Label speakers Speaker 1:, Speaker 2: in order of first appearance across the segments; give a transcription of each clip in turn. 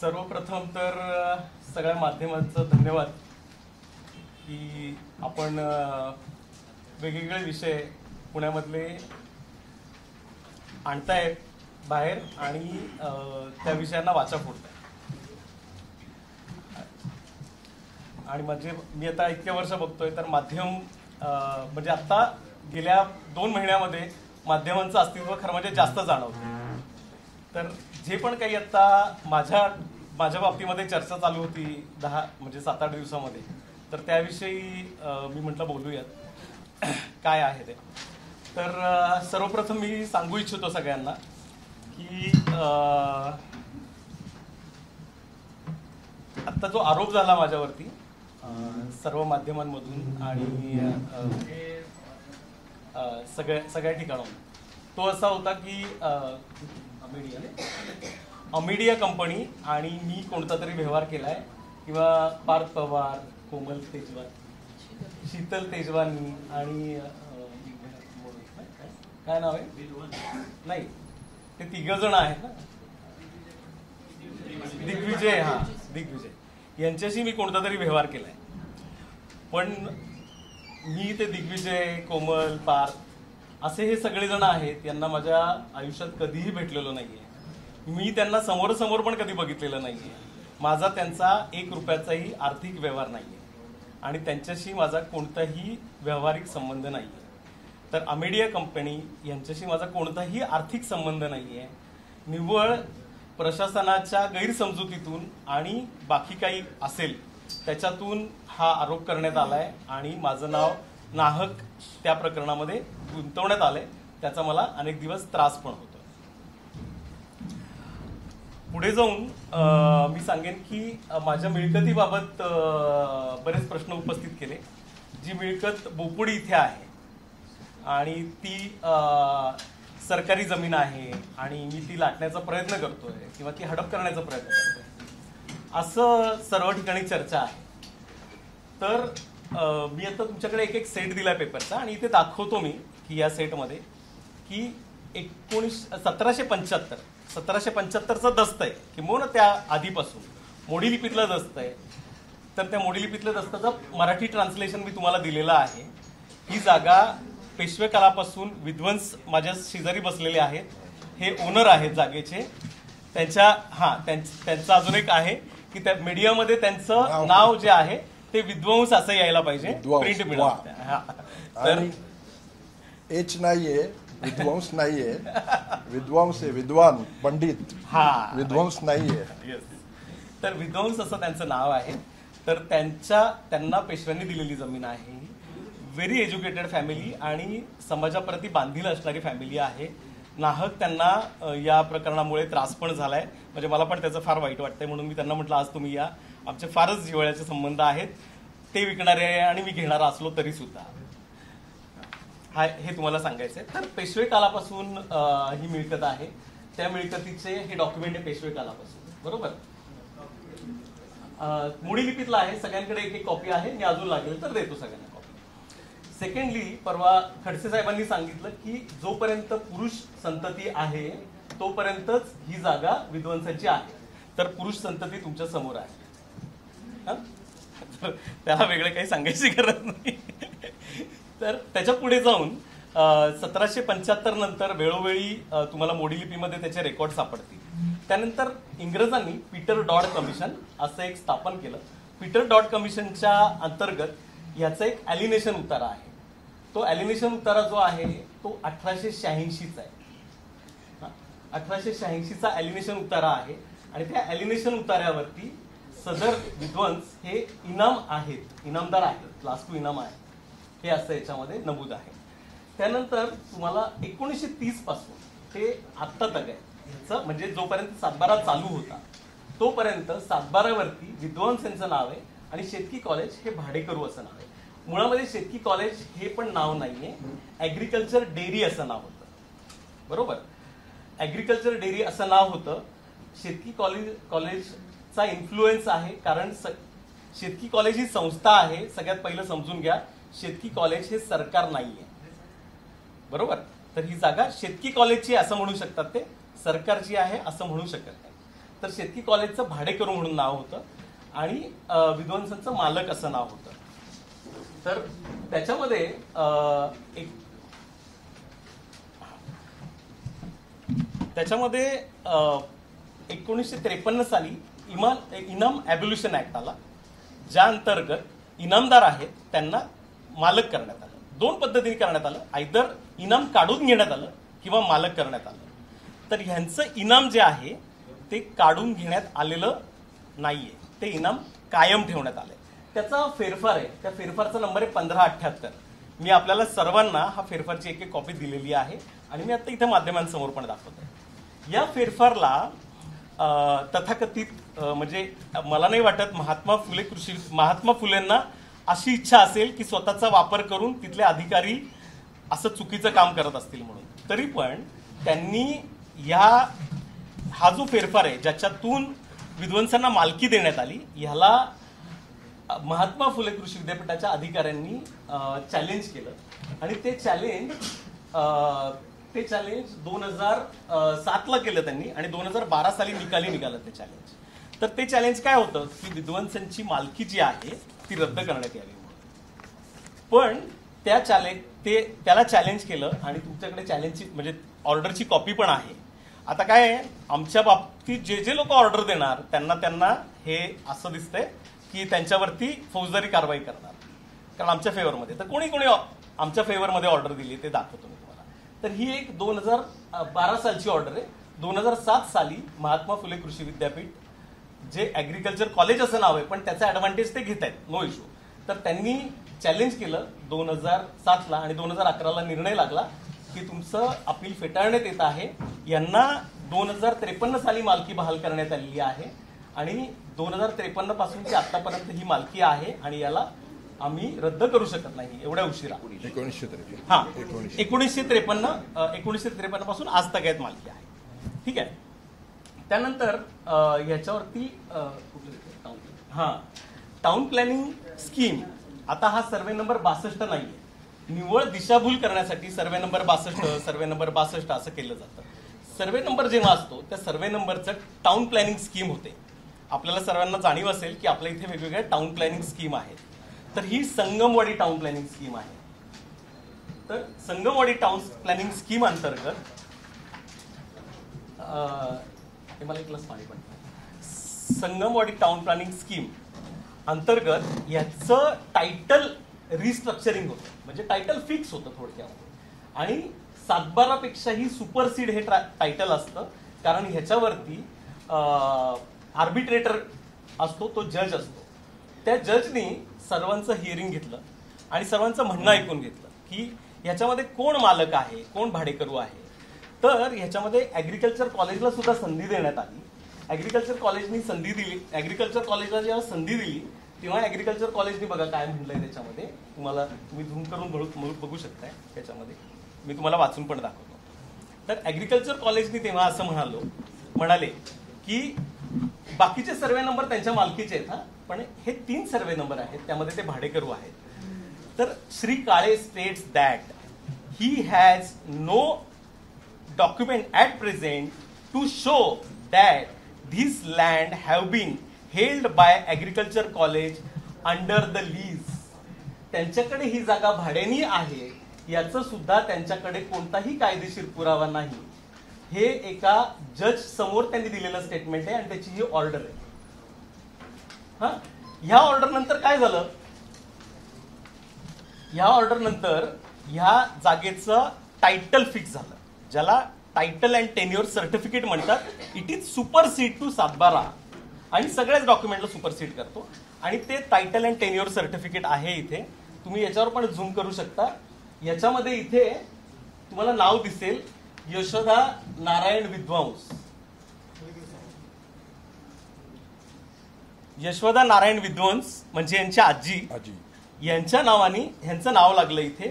Speaker 1: सर्वप्रथम तर सगळ्या माध्यमांचं धन्यवाद की आपण वेगवेगळे विषय पुण्यामधले आणताय बाहेर आणि त्या विषयांना वाचा फोडताय. आणि म्हणजे मी आता इतक्या वर्ष बघतोय तर माध्यम म्हणजे आता गेल्या 2 महिन्यामध्ये माध्यमांचं अस्तित्व खरं म्हणजे जास्त जाणवतं. तर जे पण काही आता माझ्या बाबतीमध्ये चर्चा चालू होती 7-8 दिवसामध्ये, तर त्याविषयी मी म्हटलं बोलूयात काय आहे ते. तर सर्वप्रथम मी सांगू इच्छितो सगळ्यांना की आता जो आरोप झाला माझ्यावरती सर्व माध्यमांमधून आणि सगळ्या ठिकाणाहून, तो असा होता की अमिडिया कंपनी आणि मी कोणता तरी व्यवहार केलाय किंवा पार्थ पवार, कोमल तेजवाल, शीतल तेजवानी आणि काय नाव आहे, नाही ते 3 जण आहेत ना, दिग्विजय, दिग्विजय यांच्याशी मी कोणता तरी व्यवहार केलाय. पण मी ते दिग्विजय, कोमल, पार्थ असे हे सगळेजण आहेत, यांना माझ्या आयुष्यात कधीही भेटलेलो नाहीये. मी त्यांना समोरासमोर पण कधी बघितलेलं नाहीये. माझा त्यांचा 1 रुपयाचाही आर्थिक व्यवहार नाहीये आणि त्यांच्याशी माझा कोणताही व्यावहारिक संबंध नाहीये. तर अमेडिया कंपनी यांच्याशी माझा कोणताही आर्थिक संबंध नाहीये. निव्वळ प्रशासनाच्या गैरसमजुतीतून आणि बाकी काही असेल त्याच्यातून हा आरोप करण्यात आलाय आणि माझं नाव नाहक त्या प्रकरणामध्ये गुंतवण्यात आलंय. त्याचा मला अनेक दिवस त्रास पण होतो. पुढे जाऊन मी सांगेन की माझ्या मिळकतीबाबत बरेच प्रश्न उपस्थित केले. जी मिळकत बोपुडी इथे आहे आणि ती सरकारी जमीन आहे आणि मी ती लाटण्याचा प्रयत्न करतोय किंवा ती हडप करण्याचा प्रयत्न करतोय असं सर्व ठिकाणी चर्चा आहे. तर मी आता तुमच्याकडे एक सेट दिलाय पेपरचा आणि इथे दाखवतो मी की या सेटमध्ये की 1775चं दस्त आहे किंवा त्या आधीपासून मोडी लिपीतलं दस्त आहे. तर त्या मोडी लिपीतल्या दस्ताचं मराठी ट्रान्सलेशन मी तुम्हाला दिलेलं आहे. ही जागा पेशवे काळापासून विद्वंस माझ्या शेजारी बसलेले आहेत, हे ओनर आहेत जागेचे. त्यांचं अजून एक आहे की त्या मीडियामध्ये त्यांचं नाव जे आहे ते विद्वांस असं यायला पाहिजे प्रिंट मिळालं.
Speaker 2: एच नाहीये, विद्वांस नाहीये, विद्वांस आहे, विद्वान, पंडित, विद्वांस नाहीये.
Speaker 1: तर विद्वांस असं त्यांचं नाव आहे. तर त्यांना पेशव्यांनी दिलेली जमीन आहे. व्हेरी एज्युकेटेड फॅमिली आणि समाजाप्रती बांधील असणारी फॅमिली आहे. नाहक त्यांना या प्रकरणामुळे त्रास पण झालाय. म्हणजे मला पण त्याचं फार वाईट वाटतंय. म्हणून मी त्यांना म्हटलं आज तुम्ही या, आमचे फारच जिव्हाळ्याचे संबंध आहेत. ते विकणारे आहे आणि मी घेणारा असलो तरी सुद्धा हे तुम्हाला सांगायचंय. तर पेशवे काळापासून ही मिळकत आहे. त्या मिळकतीचे हे डॉक्युमेंट आहे पेशवे काळापासून, बरोबर. मोडी लिपीतला आहे. सगळ्यांकडे एक कॉपी आहे. मी अजून लागेल तर देतो सगळ्यांना कॉपी. सेकंडली, परवा खडसे साहेबांनी सांगितलं की जोपर्यंत पुरुष संतती आहे तोपर्यंतच ही जागा विद्वांसाची आहे. तर पुरुष संतती तुमच्या समोर आहे. त्याला वेगळं काही सांगायची गरज नाही. तर त्याच्या पुढे जाऊन 1775 नंतर वेळोवेळी तुम्हाला मोडी लिपीमध्ये त्याचे रेकॉर्ड सापडतील. त्यानंतर इंग्रजांनी पीटर डॉड कमिशन असं एक स्थापन केलं. पीटर डॉड कमिशनच्या अंतर्गत याचा एक ॲलिनेशन उतारा आहे. तो ॲलिनेशन उतारा जो आहे तो 1886चा आहे. 1886चा ॲलिनेशन उतारा आहे आणि त्या ॲलिनेशन उतार्यावरती सदर विद्वांस हे इनाम आहेत, इनामदार आहेत, क्लास 2 इनाम आहे, हे असं याच्यामध्ये नमूद आहे. त्यानंतर तुम्हाला 1930 पासून ते आत्ता तक आहे ह्याचं, म्हणजे जोपर्यंत सातबारा चालू होता तोपर्यंत सातबारावरती विद्वांस यांचं नाव आहे आणि शेतकी कॉलेज हे भाडेकरू असं नाव आहे. मुळामध्ये शेतकी कॉलेज हे पण नाव नाहीये, ॲग्रिकल्चर डेअरी असं नाव होतं, बरोबर. ॲग्रिकल्चर डेअरी असं नाव होतं. शेतकी कॉलेजचा इन्फ्लुएन्स आहे, कारण शेतकी कॉलेज ही संस्था आहे. सगळ्यात पहिलं समजून घ्या, शेतकी कॉलेज हे सरकार नाहीये, बरोबर. तर ही जागा शेतकी कॉलेजची असं म्हणू शकतात, ते सरकारची आहे असं म्हणू शकत नाही. तर शेतकी कॉलेजचं भाडेकरू म्हणून नाव होतं आणि विद्वांसांचं मालक असं नाव होतं. तर त्याच्यामध्ये एक त्याच्यामध्ये 1953 साली इनाम ॲब्युल्युशन ऍक्ट आला, ज्या अंतर्गत इनामदार आहेत त्यांना मालक करण्यात आलं. दोन पद्धतीने करण्यात आलं, आयदर इनाम काढून घेण्यात आलं किंवा मालक करण्यात आलं. तर ह्यांचं इनाम जे आहे ते काढून घेण्यात आलेलं नाहीये, ते इनाम कायम ठेवण्यात आलंय. त्याचा फेरफार आहे, त्या फेरफारचा नंबर आहे 1578. मी आपल्याला सर्वांना हा फेरफारची एक कॉपी दिलेली आहे आणि मी आता इथे माध्यमांसमोर पण दाखवतोय. या फेरफारला तथाकथित म्हणजे मला नाही वाटत महात्मा फुलेंना अशी इच्छा असेल की स्वतःचा वापर करून तिथले अधिकारी असं चुकीचं काम करत असतील म्हणून. तरी पण त्यांनी हा जो फेरफार आहे ज्याच्यातून विद्वांसांना मालकी देण्यात आली, ह्याला महात्मा फुले कृषी विद्यापीठाच्या अधिकाऱ्यांनी चॅलेंज केलं आणि ते चॅलेंज 2007 ला केलं त्यांनी आणि 2012 साली निघालं ते चॅलेंज. तर ते चॅलेंज काय होतं की विद्वांसांची मालकी जी आहे ती रद्द करण्यात यावी म्हणून. पण त्याला चॅलेंज केलं आणि तुमच्याकडे चॅलेंजची म्हणजे ऑर्डरची कॉपी पण आहे. आता काय आहे, आमच्या बाबतीत जे लोक ऑर्डर देणार त्यांना हे असं दिसतंय की त्यांच्यावरती फौजदारी कारवाई करणार, कारण आमच्या फेवरमध्ये. तर कोणी आमच्या फेवरमध्ये ऑर्डर दिली ते दाखवतो मी तुम्हाला. तर ही एक 2012 सालची ऑर्डर आहे. 2007 साली महात्मा फुले कृषी विद्यापीठ, जे ऍग्रिकल्चर कॉलेज असं नाव आहे पण त्याचा ऍडव्हान्टेज ते घेत आहेत, नो इश्यू. तर त्यांनी चॅलेंज केलं 2007 ला आणि 2011 ला निर्णय लागला की तुमचं अपील फेटाळण्यात येत आहे. यांना 2053 साली मालकी बहाल करण्यात आलेली आहे आणि 2053 पासूनची आतापर्यंत ही मालकी आहे आणि याला आम्ही रद्द करू शकत नाही एवढ्या उशिरा. 1953 पासून आज तक मालकी आहे. ठीक आहे. त्यानंतर ह्याच्यावरती टाउन प्लॅनिंग स्कीम. आता हा सर्वे नंबर 62 नाहीये, निव्वळ दिशाभूल करण्यासाठी सर्वे नंबर 62 असं केलं जातं. सर्वे नंबर जेव्हा असतो त्या सर्वे नंबरचं टाउन प्लॅनिंग स्कीम होते. आपल्याला सर्वांना जाणीव असेल की आपल्या इथे वेगवेगळ्या टाउन प्लॅनिंग स्कीम आहेत. तर ही संगमवाडी टाउन प्लॅनिंग स्कीम आहे. तर संगमवाडी टाउन प्लॅनिंग स्कीम अंतर्गत मला एक ग्लास पाणी पण. संगमवाडी टाउन प्लॅनिंग स्कीम अंतर्गत याचं टायटल रिस्ट्रक्चरिंग होतं, म्हणजे टायटल फिक्स होतं थोडक्यात. आणि 7-12 पेक्षाही सुपरसीड हे टायटल असतं, कारण ह्याच्यावरती आर्बिट्रेटर असतो, तो जज असतो. त्या जजनी सर्वांचं हिअरिंग घेतलं आणि सर्वांचं म्हणणं ऐकून घेतलं की ह्याच्यामध्ये कोण मालक आहे, कोण भाडेकरू आहे. तर ह्याच्यामध्ये ऍग्रिकल्चर कॉलेजला सुद्धा संधी देण्यात आली. ऍग्रिकल्चर कॉलेजनी संधी दिली. ऍग्रिकल्चर कॉलेजला जेव्हा संधी दिली तेव्हा ऍग्रिकल्चर कॉलेजनी बघा काय म्हणलंय त्याच्यामध्ये, तुम्ही झूम करून बघू शकताय. त्याच्यामध्ये मी तुम्हाला वाचून पण दाखवतो. तर ऍग्रिकल्चर कॉलेजनी तेव्हा असं म्हणाले की बाकीचे सर्वे नंबर त्यांच्या मालकीचे आहेत, पण हे 3 सर्वे नंबर आहेत त्यामध्ये ते भाडेकरू आहेत. तर Shri Kale states that he has no document at present to show that this land have been held by agriculture college under the lease. त्यांच्याकडे ही जागा भाड्याने आहे याचं सुद्धा त्यांच्याकडे कोणताही कायदेशीर पुरावा नाही. हे एका जज समोर त्यांनी दिलेलं स्टेटमेंट आहे आणि त्याची ही ऑर्डर आहे. ह्या ऑर्डर नंतर काय झालं, ह्या ऑर्डर नंतर ह्या जागेचं टायटल फिक्स झालं, ज्याला टायटल अँड टेन्युअर सर्टिफिकेट म्हणतात. इट इज सुपरसीड टू 7-12 आणि सगळ्याच डॉक्युमेंटला सुपरसीड करतो. आणि ते टायटल अँड टेन्युअर सर्टिफिकेट आहे इथे, तुम्ही याच्यावर पण झूम करू शकता. याच्यामध्ये इथे तुम्हाला नाव दिसेल यशोदा नारायण विद्वांस. यशोदा नारायण विद्वांस म्हणजे यांच्या आजी यांच्या नावाने ह्यांचं नाव लागलं इथे.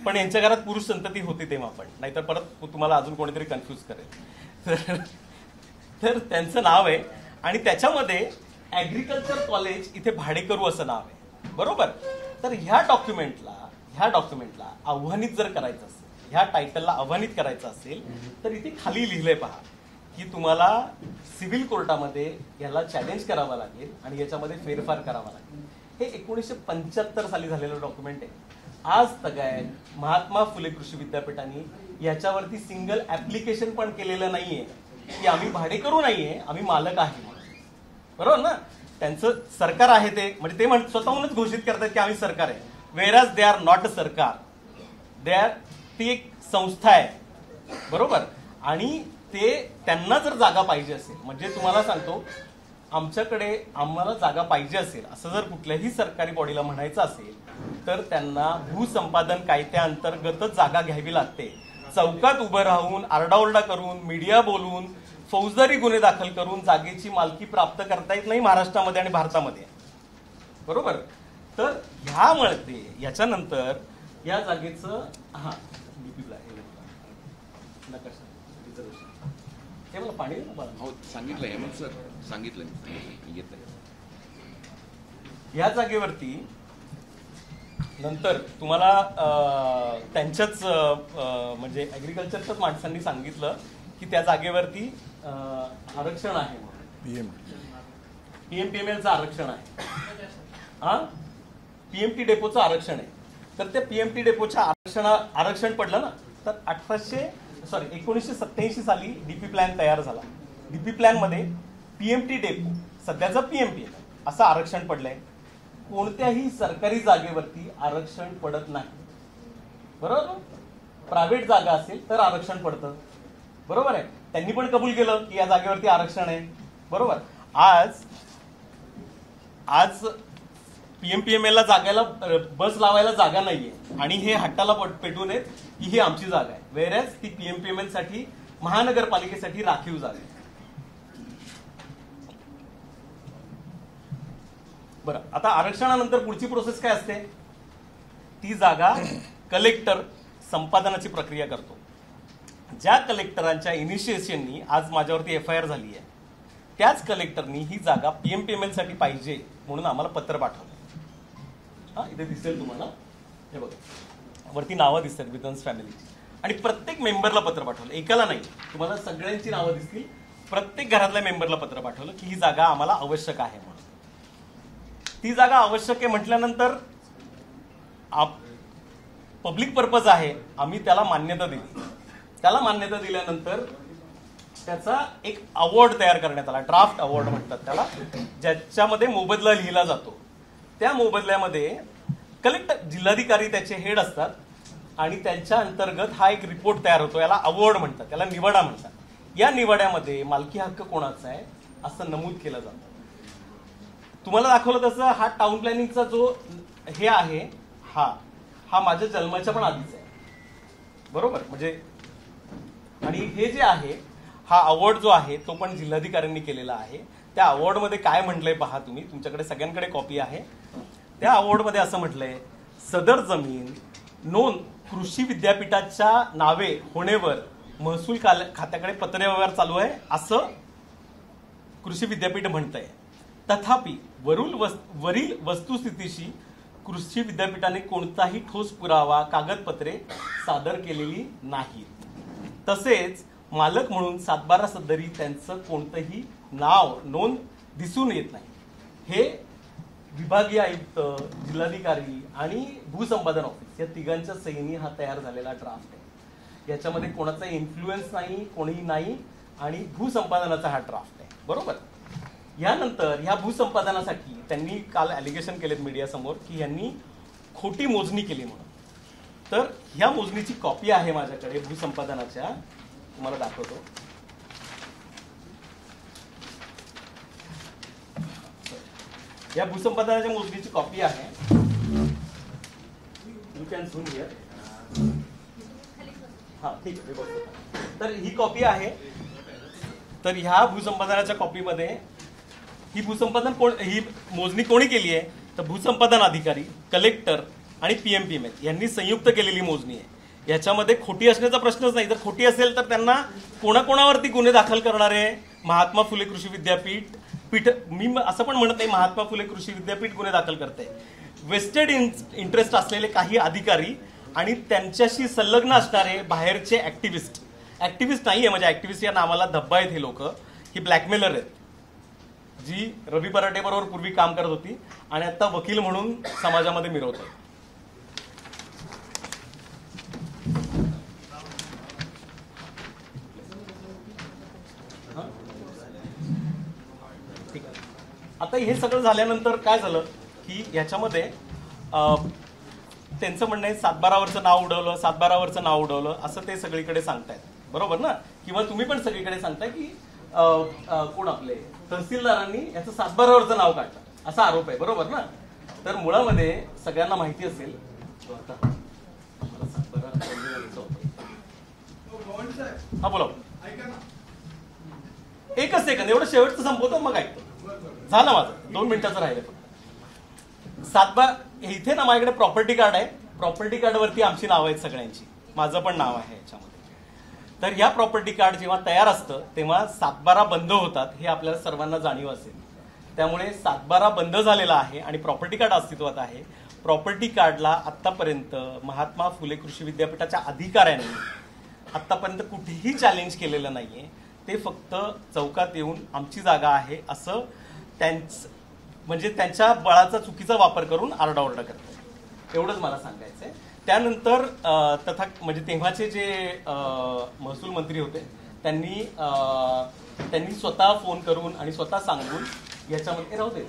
Speaker 1: पण यांच्या घरात पुरुष संतती होती तेव्हा पण, नाहीतर परत तुम्हाला अजून कोणीतरी कन्फ्युज करेल. तर त्यांचं नाव आहे आणि त्याच्यामध्ये ऍग्रिकल्चर कॉलेज इथे भाडेकरू असं नाव आहे, बरोबर. तर ह्या डॉक्युमेंटला आव्हानित जर करायचं असेल, ह्या टायटलला आव्हानित करायचं असेल तर इथे खाली लिहिलंय पहा की तुम्हाला सिव्हिल कोर्टामध्ये याला चॅलेंज करावं लागेल आणि याच्यामध्ये फेरफार करावा लागेल. हे 1975 साली झालेलं डॉक्युमेंट आहे. आज तगायत महात्मा फुले कृषी विद्यापीठाने याच्यावरती सिंगल ऍप्लिकेशन पण केलेलं नाहीये की आम्ही भाडेकरू नाहीये, आम्ही मालक आहे. बरोबर ना? त्यांचं सरकार आहे ते, म्हणजे ते स्वतःहूनच घोषित करतात की आम्ही सरकार आहे. वेअरॅज दे आर नॉट अ सरकार, ती एक संस्था आहे. बरोबर. आणि ते त्यांना जर जागा पाहिजे असेल, म्हणजे तुम्हाला सांगतो, आम्हाला जागा पाहिजे असेल असं जर कुठल्याही सरकारी बॉडीला म्हणायचं असेल तर त्यांना भूसंपादन कायद्याअंतर्गतच जागा घ्यावी लागते. चौकात उभं राहून आरडाओरडा करून मीडिया बोलून फौजदारी गुन्हे दाखल करून जागेची मालकी प्राप्त करता येत नाही महाराष्ट्रामध्ये आणि भारतामध्ये. बरोबर. तर ह्यामुळे याच्यानंतर या जागेचं हे मला पाणी
Speaker 3: सांगितलंय मग सर, सांगितलं
Speaker 1: या जागेवरती नंतर तुम्हाला त्यांच्याच म्हणजे ऍग्रिकल्चरच्याच माणसांनी सांगितलं की त्या जागेवरती आरक्षण आहे म्हणून. पीएमपीएमएलचं आरक्षण आहे, पीएमटी डेपोचं आरक्षण आहे. तर त्या पीएमटी डेपोच्या आरक्षण पडलं ना, तर 1987 साली डीपी प्लॅन तयार झाला. डीपी प्लॅन मध्ये पीएमटी डेपो सध्याचं पीएमपीएमएल असं आरक्षण पडलंय. कोणत्याही सरकारी जागेवरती आरक्षण पडत नाही. बरोबर. प्रायव्हेट जागा असेल तर आरक्षण पडतं. बरोबर आहे. त्यांनी पण कबूल केलं की या जागेवरती आरक्षण आहे. बरोबर. आज पीएमपीएमएल ला जागेला बस लावायला जागा नाहीये आणि हे हट्टाला पेटून येत की ही आमची जागा आहे. वेअरॅज ती पीएमपीएमएल साठी महानगरपालिकेसाठी राखीव जागा आहे. बरं. आता आरक्षणानंतर पुढची प्रोसेस काय असते? ती जागा कलेक्टर संपादनाची प्रक्रिया करतो. ज्या कलेक्टरांच्या इनिशिएशननी आज माझ्यावरती FIR झाली आहे त्याच कलेक्टरनी ही जागा पीएमपीएमएल साठी पाहिजे म्हणून आम्हाला पत्र पाठवलं. इथे दिसेल तुम्हाला, हे बघा वरती नावं दिसतात विदन्स फॅमिलीची, आणि प्रत्येक मेंबरला पत्र पाठवलं. एकाला नाही, तुम्हाला सगळ्यांची नावं दिसतील. प्रत्येक घरातल्या मेंबरला पत्र पाठवलं की ही जागा आम्हाला आवश्यक आहे म्हणून. ती जागा आवश्यक आहे म्हटल्यानंतर पब्लिक पर्पज आहे, आम्ही त्याला मान्यता दिली. त्याला मान्यता दिल्यानंतर त्याचा एक अवॉर्ड तयार करण्यात आला, ड्राफ्ट अवॉर्ड म्हणतात त्याला, ज्याच्यामध्ये मोबदला लिहिला जातो. त्या मोबदल्यामध्ये कलेक्टर जिल्हाधिकारी त्याचे हेड असतात आणि त्यांच्या अंतर्गत हा एक रिपोर्ट तयार होतो. याला अवॉर्ड म्हणतात, त्याला निवाडा म्हणतात. या निवाड्यामध्ये मालकी हक्क कोणाचा आहे असं नमूद केलं जातं. तुम्हाला दाखवलं तसं हा टाउन प्लॅनिंगचा जो हे आहे हा माझ्या जन्माच्या पण आधीच आहे. बरोबर. म्हणजे आणि हे जे आहे हा अवॉर्ड जो आहे तो पण जिल्हाधिकाऱ्यांनी केलेला आहे. त्या अवॉर्ड मध्ये काय म्हटलंय पहा तुम्ही, तुमच्याकडे सगळ्यांकडे कॉपी आहे. त्या अवॉर्ड मध्ये असं म्हटलंय, सदर जमीन नोंद कृषी विद्यापीठाच्या नावे होण्यावर महसूल खात्याकडे पत्रव्यवहार चालू आहे असं कृषी विद्यापीठ म्हणतंय. तथापि वरील वस्तुस्थितीशी कृषी विद्यापीठाने कोणताही ठोस पुरावा कागदपत्रे सादर केलेली नाहीत. तसेच मालक म्हणून सातबारा सदरी त्यांचं कोणतंही नाव नोंद दिसून येत नाही. हे विभागीय आयुक्त, जिल्हाधिकारी आणि भूसंपादन ऑफिस या तिघांच्या सहीने हा तयार झालेला ड्राफ्ट आहे. याच्यामध्ये कोणाचा इन्फ्लुएन्स नाही, कोणीही नाही, आणि भूसंपादनाचा हा ड्राफ्ट आहे. बरोबर. यानंतर ह्या भूसंपादनासाठी त्यांनी काल ॲलिगेशन केलेत मीडियासमोर की यांनी खोटी मोजणी केली म्हणून. तर ह्या मोजणीची कॉपी आहे माझ्याकडे भूसंपादनाच्या, तुम्हाला दाखवतो. या भूसंपादनाच्या मोजणीची कॉपी आहे. You can soon here. हा ठीक आहे. तर ही कॉपी आहे. तर ह्या भूसंपादनाच्या कॉपीमध्ये ही ही मोजणी कोणी केली आहे तर भूसंपादन अधिकारी, कलेक्टर आणि पीएमपीएमएल यांनी संयुक्त केलेली मोजणी आहे. याच्यामध्ये खोटी असण्याचा प्रश्नच नाही. जर खोटी असेल तर त्यांना कोणाकोणावरती गुन्हे दाखल करणारे महात्मा फुले कृषी विद्यापीठ मी असं पण म्हणत नाही महात्मा फुले कृषी विद्यापीठ गुन्हे दाखल करते. वेस्टेड इंटरेस्ट असलेले काही अधिकारी आणि त्यांच्याशी संलग्न असणारे बाहेरचे ऍक्टिव्हिस्ट ऍक्टिव्हिस्ट नाहीये, म्हणजे ऍक्टिव्हिस्ट या नावाला धब्बा आहेत हे लोक, ही ब्लॅकमेलर आहेत, जी रवी पराटे बरोबर पूर्वी काम करत होती आणि आता वकील म्हणून समाजामध्ये मिरवत आहे. आता हे सगळं झाल्यानंतर काय झालं की ह्याच्यामध्ये त्यांचं म्हणणं आहे 7-12वरचं नाव उडवलं, 7-12वरचं नाव उडवलं असं ते सगळीकडे सांगतायत, बरोबर ना? किंवा तुम्ही पण सगळीकडे सांगताय की कोण आपले तहसीलदारांनी याचं 7-12वरचं नाव काढलं असा आरोप आहे, बरोबर ना? तर मुळामध्ये सगळ्यांना माहिती असेल, हा बोला, एकच सेकंद, एवढं शेवटचं संपवतो मग ऐकतो. झालं माझं, 2 मिनिटाचं राहिलं फक्त. 7-12 इथे ना माझ्याकडे प्रॉपर्टी कार्ड आहे, प्रॉपर्टी कार्डवरती आमची नावं आहेत सगळ्यांची, माझं पण नाव आहे याच्यामध्ये. तर ह्या प्रॉपर्टी कार्ड जेव्हा तयार असतं तेव्हा 7-12 बंद होतात हे आपल्याला सर्वांना जाणीव असेल. त्यामुळे 7-12 बंद झालेला आहे आणि प्रॉपर्टी कार्ड अस्तित्वात आहे. प्रॉपर्टी कार्डला आतापर्यंत महात्मा फुले कृषी विद्यापीठाच्या अधिकाऱ्यांनी आतापर्यंत कुठेही चॅलेंज केलेलं नाहीये. ते फक्त चौकात येऊन आमची जागा आहे असं म्हणजे त्यांच्या बळाचा चुकीचा वापर करून आरडाओरडा करतात, एवढंच मला सांगायचंय. त्यानंतर म्हणजे तेव्हाचे जे महसूल मंत्री होते त्यांनी स्वतः फोन करून आणि स्वतः सांगून याच्यामध्ये राहू दे,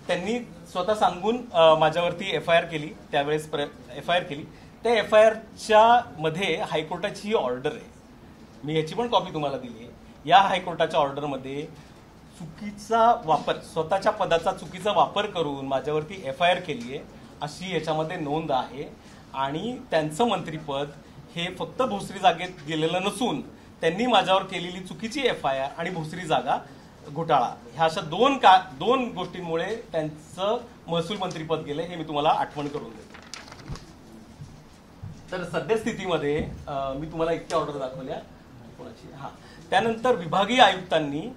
Speaker 1: त्यांनी स्वतः सांगून माझ्यावरती FIR केली, त्यावेळेस FIR केली. त्या FIRच्या मध्ये हायकोर्टाची ऑर्डर आहे, मी याची पण कॉपी तुम्हाला दिली आहे. या हायकोर्टाच्या ऑर्डरमध्ये चुकीचा वापर, स्वतःच्या पदाचा चुकीचा वापर करून माझ्यावरती FIR केली आहे अशी याच्यामध्ये नोंद आहे. आणि त्यांचं मंत्रीपद हे फक्त भोसरी जागेत गेलेलं नसून त्यांनी माझ्यावर केलेली चुकीची FIR आणि भोसरी जागा घोटाळा ह्या अशा दोन गोष्टींमुळे त्यांचं महसूल मंत्रीपद गेलं, हे मी तुम्हाला आठवण करून देतो. तर सद्यस्थितीमध्ये मी तुम्हाला इतक्या ऑर्डर दाखवल्या कोणाची. त्यानंतर विभागीय आयुक्तांनी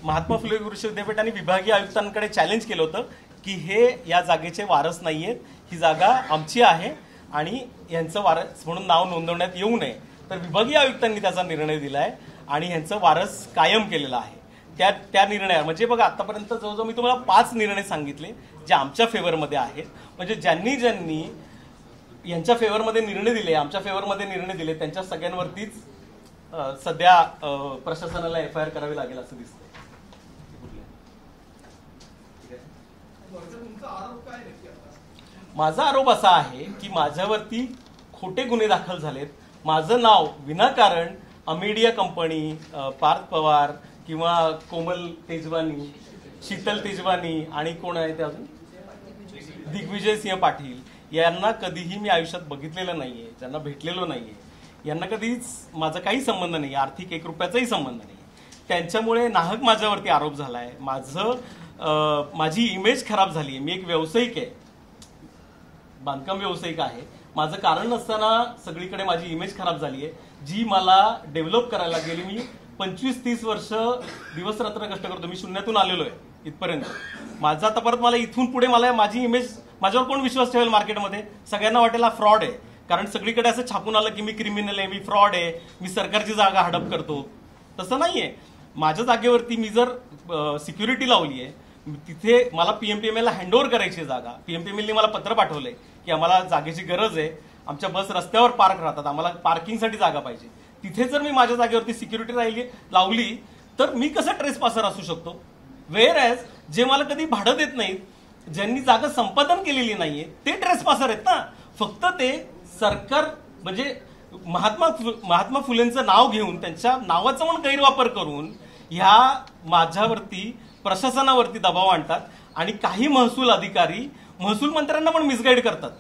Speaker 1: महात्मा फुले कृषी विद्यापीठाने विभागीय आयुक्तांकडे चॅलेंज केलं होतं की हे या जागेचे वारस नाहीयेत, ही जागा आमची आहे आणि यांचं वारस म्हणून नाव नोंदवण्यात येऊ नये. तर विभागीय आयुक्तांनी त्याचा निर्णय दिलाय आणि यांचं वारस कायम केलेलं आहे. त्या निर्णया म्हणजे बघा आतापर्यंत जवळजवळ मी तुम्हाला 5 निर्णय सांगितले जे आमच्या फेवरमध्ये आहेत. म्हणजे ज्यांनी यांच्या फेवरमध्ये निर्णय दिले, आमच्या फेवरमध्ये निर्णय दिले, त्यांच्या सगळ्यांवरतीच सध्या प्रशासनाला FIR करावी लागेल असं दिसतंय. माझा आरोप असा आहे की माझ्यावरती खोटे गुन्हे दाखल झालेत. माझं नाव विनाकारण अमेडिया कंपनी, पार्थ पवार किंवा कोमल तेजवानी, शीतल तेजवानी आणि कोण आहे ते अजून दिग्विजय सिंह पाटील यांना कधीही मी आयुष्यात बघितलेलं नाहीये, ज्यांना भेटलेलो नाहीये, यांना कधीच माझा काही संबंध नाही, आर्थिक 1 रुपयाचाही संबंध नाही. त्यांच्यामुळे नाहक माझ्यावरती आरोप झालाय. माझी इमेज खराब झाली आहे. मी एक व्यावसायिक आहे, बांधकाम व्यावसायिक आहे. माझं कारण नसताना सगळीकडे माझी इमेज खराब झाली आहे, जी मला डेव्हलप करायला गेली. मी 25-30 वर्ष दिवस रात्र कष्ट करतो. मी शून्यातून आलेलो आहे इथपर्यंत. माझं आता परत मला इथून पुढे मला माझी इमेज, माझ्यावर कोण विश्वास ठेवेल मार्केटमध्ये? सगळ्यांना वाटेल हा फ्रॉड आहे, कारण सगळीकडे असं छापून आलं की मी क्रिमिनल आहे, मी फ्रॉड आहे, मी सरकारची जागा हडप करतो. तसं नाहीये. माझ्या जागेवरती मी जर सिक्युरिटी लावली आहे, तिथे मला PMPML हँडओव्हर करायची जागा, PMPMLने मला पत्र पाठवलंय की आम्हाला जागेची गरज आहे, आमच्या बस रस्त्यावर पार्क राहतात, आम्हाला पार्किंगसाठी जागा पाहिजे. तिथे जर मी माझ्या जागेवरती सिक्युरिटी लावली तर मी कसं ट्रेसपासर असू शकतो? वेअर ॲज जे मला कधी भाडं देत नाहीत, ज्यांनी जागा संपादन केलेली नाहीये, ते ट्रेसपासर आहेत ना. फक्त ते सरकार म्हणजे महात्मा फुलेंचं नाव घेऊन त्यांच्या नावाचा पण गैरवापर करून ह्या माझ्यावरती प्रशासनावरती दबाव आणतात आणि काही महसूल अधिकारी महसूल मंत्र्यांना पण मिसगाईड करतात.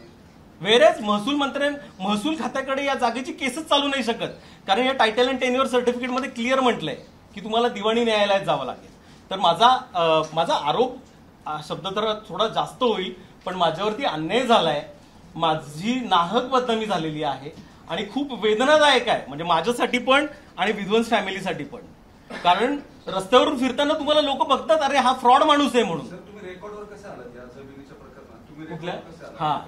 Speaker 1: वेरेज महसूल खात्याकडे या जागेची केसच चालू नाही शकत, कारण या टायटल अँड टेन्युअर सर्टिफिकेटमध्ये क्लिअर म्हटलंय की तुम्हाला दिवाणी न्यायालयात जावं लागेल. तर माझा आरोप शब्द तर थोडा जास्त होईल, पण माझ्यावरती अन्याय झालाय, माझी नाहक बदनामी झालेली आहे आणि खूप वेदनादायक आहे, म्हणजे माझ्यासाठी पण आणि विध्वंस फॅमिलीसाठी पण. कारण रस्त्यावरून फिरताना तुम्हाला लोक बघतात अरे हा फ्रॉड माणूस आहे म्हणून. कुठल्या? हा,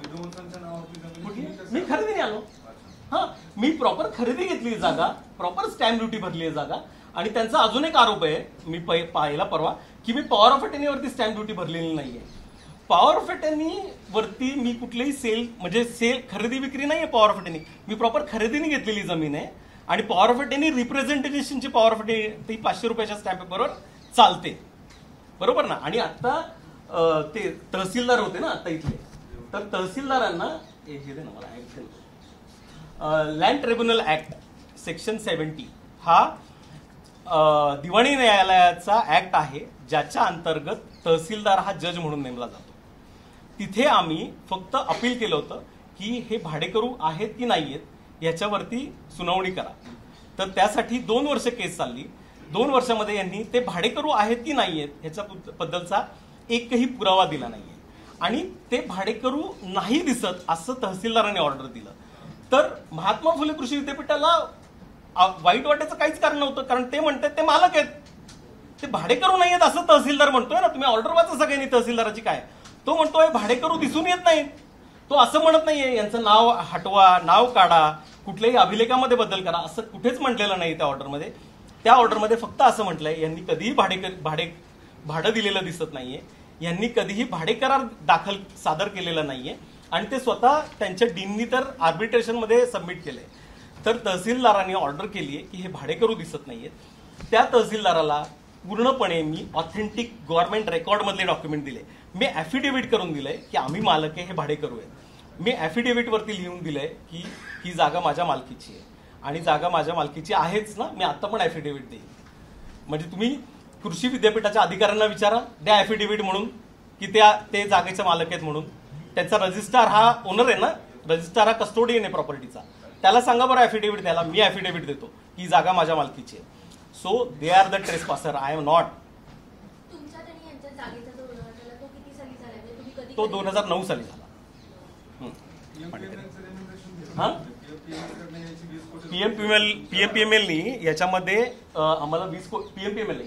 Speaker 1: मी खरेदीने आलो. हा, मी प्रॉपर खरेदी घेतली जागा, प्रॉपर स्टॅम्प ड्युटी भरली आहे जागा. आणि त्यांचा अजून एक आरोप आहे, मी पाहिला परवा, की मी पॉवर ऑफ अटर्नीवरती स्टॅम्प ड्युटी भरलेली नाहीये. पॉवर ऑफ अटर्नी वरती मी कुठलेही सेल खरेदी विक्री नाहीये पॉवर ऑफ अटर्नी. मी प्रॉपर खरेदीने घेतलेली जमीन आहे. आणि पॉवर ऑफ अटर्नी रिप्रेझेंटेशनची पॉवर ऑफ अटर्नी ती 500 रुपयाच्या स्टॅम्प पेपरवर चालते, बरोबर ना. आणि आता ते तहसीलदार होते ना आता इथले, तर तहसीलदारांना हे दे ना मला act, land tribunal act section 70 हा दिवाणी न्यायालयाचा ऍक्ट आहे, ज्याच्या अंतर्गत तहसीलदार हा जज म्हणून नेमला जातो. तिथे आम्ही फक्त अपील केलं होतं की हे भाडेकरू आहेत की नाहीयेत याच्यावरती सुनावणी करा. तर त्यासाठी 2 वर्ष केस चालली. 2 वर्षामध्ये यांनी ते भाडेकरू आहेत की नाहीयेत ह्याच्याबद्दलचा एकही पुरावा दिला नाहीये. आणि ते भाडेकरू नाही दिसत असं तहसीलदारांनी ऑर्डर दिलं. तर महात्मा फुले कृषी विद्यापीठाला वाईट वाटायचं काहीच कारण नव्हतं, कारण ते म्हणतात ते मालक आहेत, ते भाडेकरू नाही आहेत असं तहसीलदार म्हणतोय ना. तुम्ही ऑर्डर वाचा सगळ्यांनी तहसीलदाराची काय. तो म्हणतोय भाडेकरू दिसून येत नाहीत. तो असं म्हणत नाहीये यांचं नाव हटवा, नाव काढा, कुठल्याही अभिलेखामध्ये बदल करा, असं कुठेच म्हटलेलं नाही त्या ऑर्डरमध्ये. त्या ऑर्डरमध्ये फक्त असं म्हटलंय यांनी कधीही भाडं दिलेलं दिसत नाहीये, यांनी कधीही भाडेकरार सादर केलेला नाहीये. आणि ते स्वतः त्यांच्या डीननी तर आर्बिट्रेशनमध्ये सबमिट केलंय. तर तहसीलदारांनी ऑर्डर केली आहे की हे भाडेकरू दिसत नाहीयेत. त्या तहसीलदाराला पूर्णपणे मी ऑथेंटिक गव्हर्नमेंट रेकॉर्डमधले डॉक्युमेंट दिले. मी ऍफिडेव्हिट करून दिलंय की आम्ही मालक आहे, हे भाडेकरू आहेत. मी ऍफिडेव्हिटवरती लिहून दिलंय की ही जागा माझ्या मालकीची आहे आणि जागा माझ्या मालकीची आहेच ना. मी आता पण ऍफिडेव्हिट देईन. म्हणजे तुम्ही कृषी विद्यापीठाच्या अधिकाऱ्यांना विचारा, द्या ऍफिडेव्हिट म्हणून की ते जागेचे मालक आहेत म्हणून. त्यांचा रजिस्ट्रार हा ओनर आहे ना, रजिस्ट्रार हा कस्टोडियन आहे प्रॉपर्टीचा. त्याला सांगा बरं ऍफिडेव्हिट द्यायला. मी ऍफिडेव्हिट देतो की जागा माझ्या मालकीची आहे. So they are the trespasser, I am not. तो 2009 साली झाला. पीएमपीएमएलनी याच्यामध्ये आम्हाला 20 पीएमपीएमएल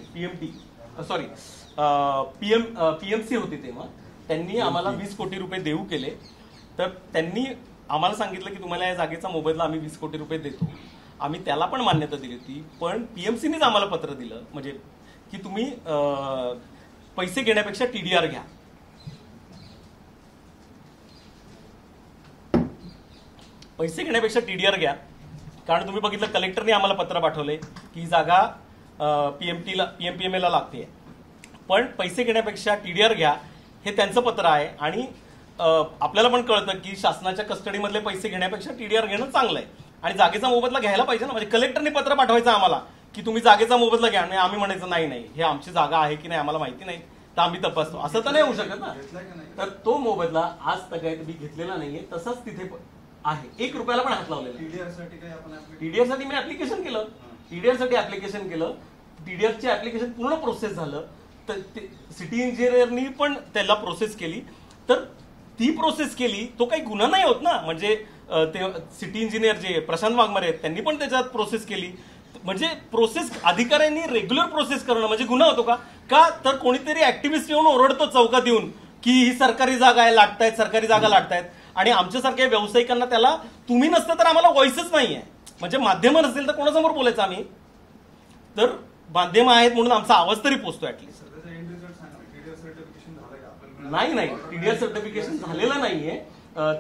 Speaker 1: पीएमसी होती तेव्हा, त्यांनी आम्हाला 20 कोटी रुपये देऊ केले. तर त्यांनी आम्हाला सांगितलं की तुम्हाला या जागेचा मोबदला आम्ही 20 कोटी रुपये देतो. आम्ही त्याला पण मान्यता दिली होती. पण पीएमसीनेच आम्हाला पत्र दिलं म्हणजे की तुम्ही पैसे घेण्यापेक्षा टीडीआर घ्या. पैसे घेण्यापेक्षा टीडीआर घ्या. कारण तुम्ही बघितलं कलेक्टरने आम्हाला पत्र पाठवलंय की ही जागा पीएमपीएमएलला लागते, पण पैसे घेण्यापेक्षा टीडीआर घ्या, हे त्यांचं पत्र आहे. आणि आपल्याला पण कळतं की शासनाच्या कस्टडीमधले पैसे घेण्यापेक्षा टीडीआर घेणं चांगलं आहे. आणि जागेचा मोबदला घ्यायला पाहिजे ना. म्हणजे कलेक्टरने पत्र पाठवायचं आम्हाला की तुम्ही जागेचा मोबदला घ्या, आणि आम्ही म्हणायचं नाही हे आमची जागा आहे की नाही आम्हाला माहिती नाही, तर आम्ही तपासतो. असं तर नाही होऊ शकत ना. तर तो मोबदला आज तक मी घेतलेला नाहीये, तसंच तिथे आहे. 1 रुपयाला पण हात लावलेला. टीडीआर साठी मी ऍप्लिकेशन केलं. टीडीआरचे ऍप्लिकेशन पूर्ण प्रोसेस झालं. तर सिटी इंजिनियरनी पण त्याला प्रोसेस केली. तर ती प्रोसेस केली, तो काही गुन्हा नाही होत ना. म्हणजे ते सिटी इंजिनियर जे प्रशांत वाघमारे आहेत त्यांनी पण त्याच्यात प्रोसेस केली. म्हणजे प्रोसेस अधिकाऱ्यांनी रेग्युलर प्रोसेस करणं म्हणजे गुन्हा होतो का? तर कोणीतरी ऍक्टिव्हिस्ट येऊन ओरडतो चौकात येऊन की ही सरकारी जागा आहे, लाटतायत, सरकारी जागा लाटतायत. आणि आमच्यासारख्या व्यावसायिकांना त्याला तुम्ही नसतं तर आम्हाला व्हॉइसच नाहीये. म्हणजे माध्यम नसेल तर कोणासमोर बोलायचं आम्ही. तर माध्यम आहेत म्हणून आमचा आवाज तरी पोहोचतो ऍटलीस्ट. नाही टीडीआर सर्टिफिकेशन झालेलं नाहीये.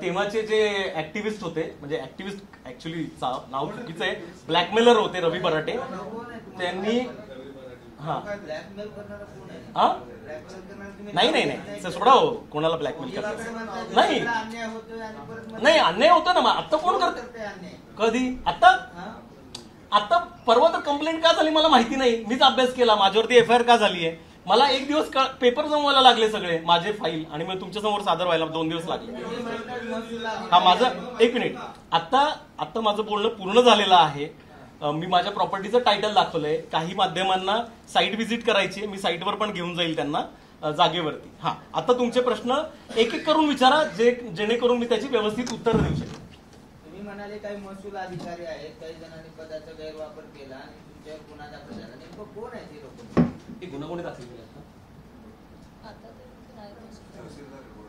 Speaker 1: तेव्हाचे जे ऍक्टिव्हिस्ट होते, म्हणजे ऍक्टिव्हिस्ट ऍक्च्युली नाव चुकीचं आहे, ब्लॅकमेलर होते रवी बराटे, त्यांनी नाही सोडा हो, कोणाला ब्लॅकमेल करतात. नाही अन्याय होतो ना. आता कोण करते? कधी? आता परवा तर कंप्लेंट का झाली मला माहिती नाही. मीच अभ्यास केला, माझ्यावरती एफआयआर का झाली आहे. मला 1 दिवस पेपर जमवायला लागले सगळे माझे फाईल, आणि मग तुमच्या समोर सादर व्हायला 2 दिवस लागले. हा माझं 1 मिनिट. आता माझं बोलणं पूर्ण झालेलं आहे. मी माझ्या प्रॉपर्टीचं टायटल दाखवलंय. काही माध्यमांना साईट व्हिजिट करायची, मी साईटवर पण घेऊन जाईल त्यांना जागेवरती. आता तुमचे प्रश्न एक करून विचारा, जेणेकरून मी त्याची व्यवस्थित उत्तर देऊ शकेन.
Speaker 4: तुम्ही म्हणाले काही महसूल अधिकारी आहेत, काही जणांनी पदाचा गैरवापर केला आणि तुमच्यावर गुन्हा दाखल झाला. नेमकं कोण आहे ते लोक?
Speaker 1: गुन्हा कोणी दाखल केला?